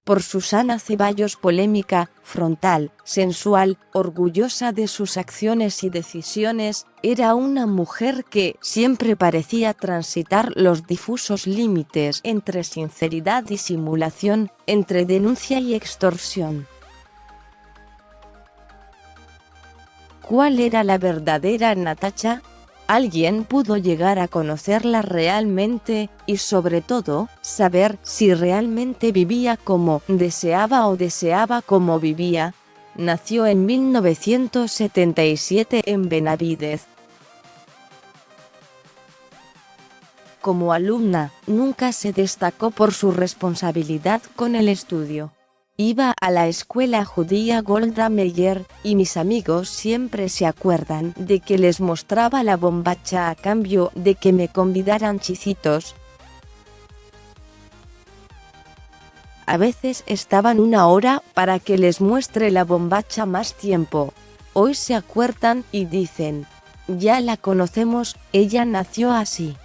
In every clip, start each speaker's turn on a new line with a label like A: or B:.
A: por Susana Ceballos, polémica, frontal, sensual, orgullosa de sus acciones y decisiones, era una mujer que siempre parecía transitar los difusos límites entre sinceridad y simulación, entre denuncia y extorsión. ¿Cuál era la verdadera Natacha? ¿Alguien pudo llegar a conocerla realmente, y sobre todo, saber si realmente vivía como deseaba o deseaba como vivía? Nació en 1977 en Benavídez. Como alumna, nunca se destacó por su responsabilidad con el estudio. Iba a la escuela judía Golda Meir, y mis amigos siempre se acuerdan de que les mostraba la bombacha a cambio de que me convidaran chisitos. A veces estaban una hora para que les muestre la bombacha más tiempo. Hoy se acuerdan y dicen, ya la conocemos, ella nació así.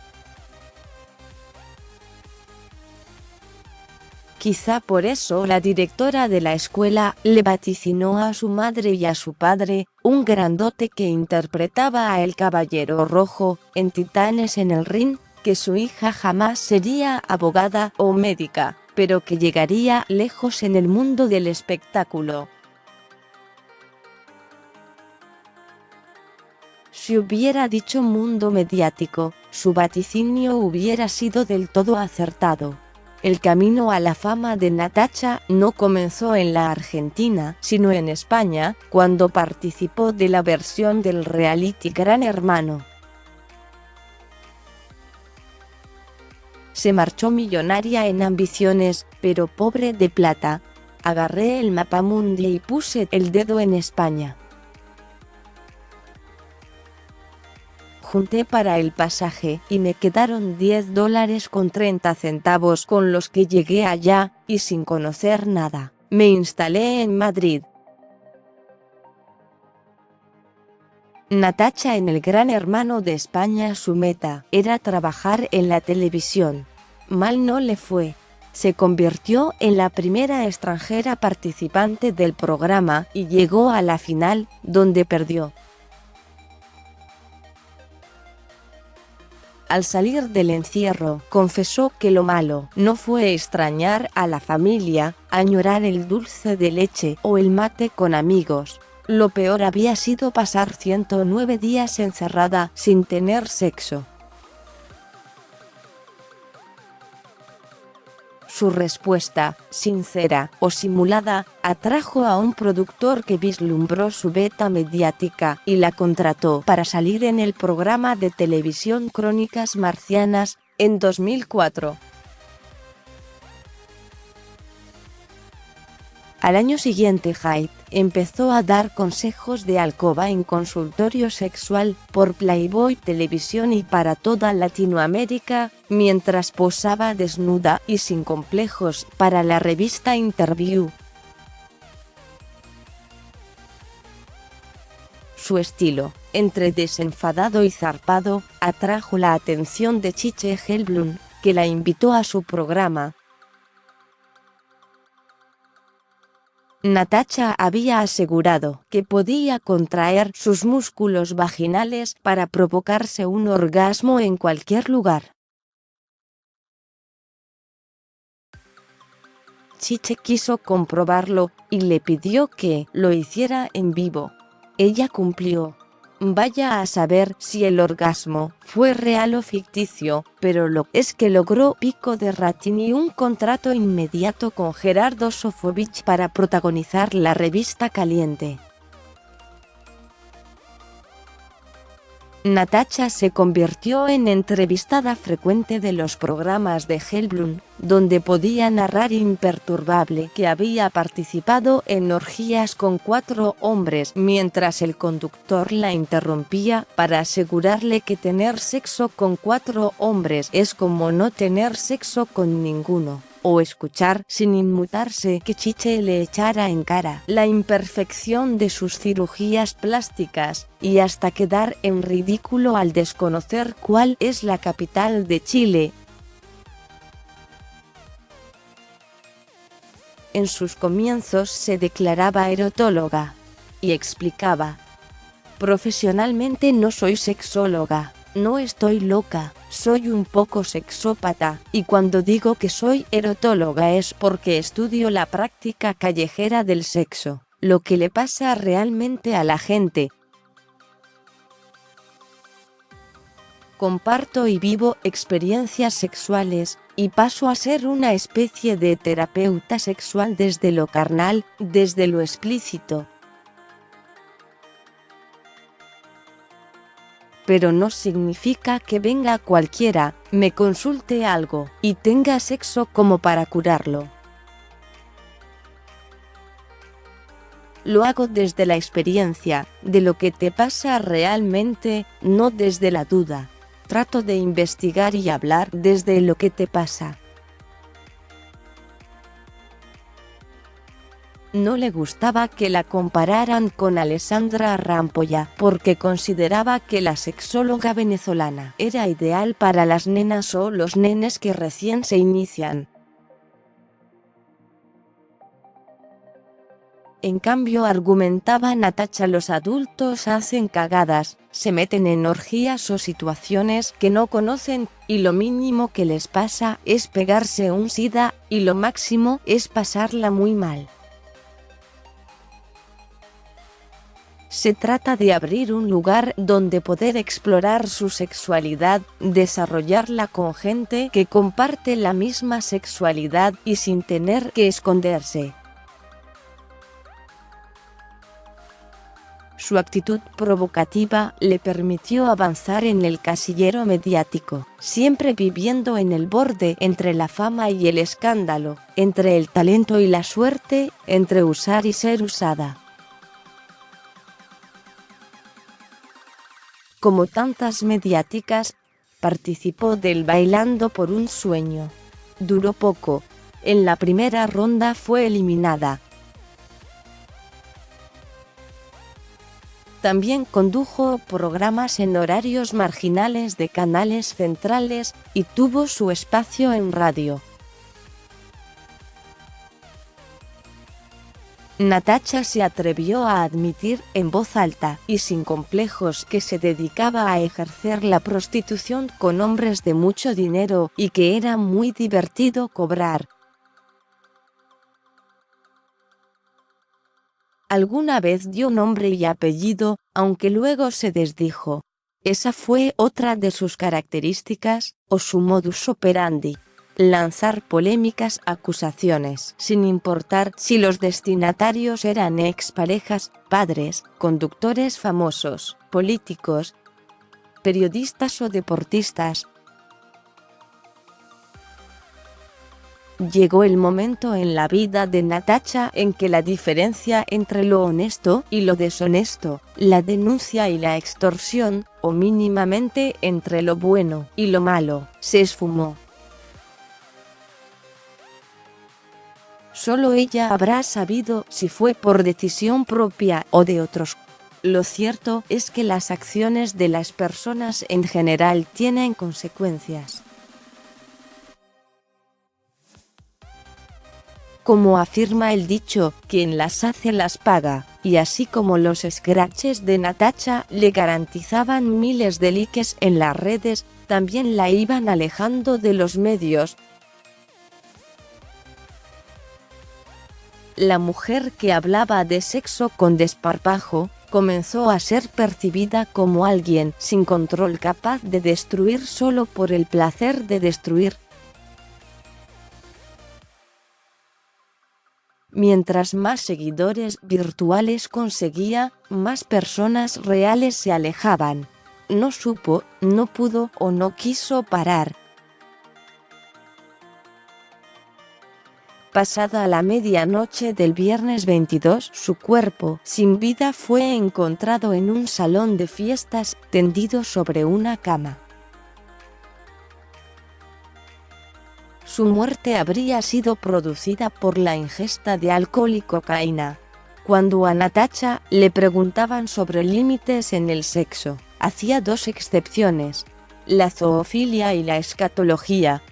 A: Quizá por eso la directora de la escuela le vaticinó a su madre y a su padre, un grandote que interpretaba a El Caballero Rojo en Titanes en el Ring, que su hija jamás sería abogada o médica, pero que llegaría lejos en el mundo del espectáculo. Si hubiera dicho mundo mediático, su vaticinio hubiera sido del todo acertado. El camino a la fama de Natacha no comenzó en la Argentina, sino en España, cuando participó de la versión del reality Gran Hermano. Se marchó millonaria en ambiciones, pero pobre de plata. Agarré el mapamundi y puse el dedo en España. Junté para el pasaje y me quedaron $10.30 con los que llegué allá, y sin conocer nada, me instalé en Madrid. Natacha en el Gran Hermano de España, su meta era trabajar en la televisión. Mal no le fue. Se convirtió en la primera extranjera participante del programa y llegó a la final, donde perdió. Al salir del encierro, confesó que lo malo no fue extrañar a la familia, añorar el dulce de leche o el mate con amigos. Lo peor había sido pasar 109 días encerrada sin tener sexo. Su respuesta, sincera o simulada, atrajo a un productor que vislumbró su beta mediática y la contrató para salir en el programa de televisión Crónicas Marcianas, en 2004. Al año siguiente Hyde empezó a dar consejos de alcoba en consultorio sexual por Playboy Televisión y para toda Latinoamérica, mientras posaba desnuda y sin complejos para la revista Interview. Su estilo, entre desenfadado y zarpado, atrajo la atención de Chiche Helblum, que la invitó a su programa. Natacha había asegurado que podía contraer sus músculos vaginales para provocarse un orgasmo en cualquier lugar. Chiche quiso comprobarlo y le pidió que lo hiciera en vivo. Ella cumplió. Vaya a saber si el orgasmo fue real o ficticio, pero lo es que logró pico de rating y un contrato inmediato con Gerardo Sofovich para protagonizar la revista Caliente. Natacha se convirtió en entrevistada frecuente de los programas de Helblum, donde podía narrar imperturbable que había participado en orgías con 4 hombres mientras el conductor la interrumpía para asegurarle que tener sexo con 4 hombres es como no tener sexo con ninguno. O escuchar, sin inmutarse, que Chiche le echara en cara la imperfección de sus cirugías plásticas, y hasta quedar en ridículo al desconocer cuál es la capital de Chile. En sus comienzos se declaraba erotóloga. Y explicaba: profesionalmente no soy sexóloga, no estoy loca, soy un poco sexópata, y cuando digo que soy erotóloga es porque estudio la práctica callejera del sexo, lo que le pasa realmente a la gente. Comparto y vivo experiencias sexuales, y paso a ser una especie de terapeuta sexual desde lo carnal, desde lo explícito. Pero no significa que venga cualquiera, me consulte algo, y tenga sexo como para curarlo. Lo hago desde la experiencia, de lo que te pasa realmente, no desde la duda. Trato de investigar y hablar desde lo que te pasa. No le gustaba que la compararan con Alessandra Rampolla, porque consideraba que la sexóloga venezolana era ideal para las nenas o los nenes que recién se inician. En cambio, argumentaba Natacha, los adultos hacen cagadas, se meten en orgías o situaciones que no conocen, y lo mínimo que les pasa es pegarse un sida, y lo máximo es pasarla muy mal. Se trata de abrir un lugar donde poder explorar su sexualidad, desarrollarla con gente que comparte la misma sexualidad y sin tener que esconderse. Su actitud provocativa le permitió avanzar en el casillero mediático, siempre viviendo en el borde entre la fama y el escándalo, entre el talento y la suerte, entre usar y ser usada. Como tantas mediáticas, participó del Bailando por un Sueño. Duró poco, en la primera ronda fue eliminada. También condujo programas en horarios marginales de canales centrales, y tuvo su espacio en radio. Natacha se atrevió a admitir en voz alta y sin complejos que se dedicaba a ejercer la prostitución con hombres de mucho dinero y que era muy divertido cobrar. Alguna vez dio nombre y apellido, aunque luego se desdijo. Esa fue otra de sus características, o su modus operandi. Lanzar polémicas acusaciones, sin importar si los destinatarios eran exparejas, padres, conductores famosos, políticos, periodistas o deportistas. Llegó el momento en la vida de Natacha en que la diferencia entre lo honesto y lo deshonesto, la denuncia y la extorsión, o mínimamente entre lo bueno y lo malo, se esfumó. Solo ella habrá sabido si fue por decisión propia o de otros. Lo cierto es que las acciones de las personas en general tienen consecuencias. Como afirma el dicho, quien las hace las paga, y así como los scratches de Natacha le garantizaban miles de likes en las redes, también la iban alejando de los medios. La mujer que hablaba de sexo con desparpajo, comenzó a ser percibida como alguien sin control, capaz de destruir solo por el placer de destruir. Mientras más seguidores virtuales conseguía, más personas reales se alejaban. No supo, no pudo o no quiso parar. Pasada la medianoche del viernes 22, su cuerpo, sin vida, fue encontrado en un salón de fiestas, tendido sobre una cama. Su muerte habría sido producida por la ingesta de alcohol y cocaína. Cuando a Natacha le preguntaban sobre límites en el sexo, hacía dos excepciones: la zoofilia y la escatología.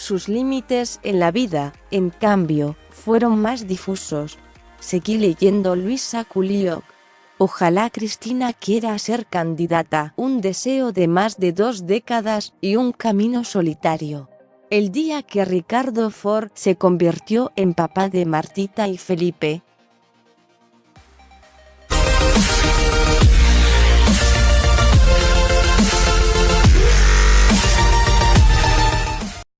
A: Sus límites en la vida, en cambio, fueron más difusos. Seguí leyendo Luisa Culiog. Ojalá Cristina quiera ser candidata. Un deseo de más de 2 décadas y un camino solitario. El día que Ricardo Ford se convirtió en papá de Martita y Felipe,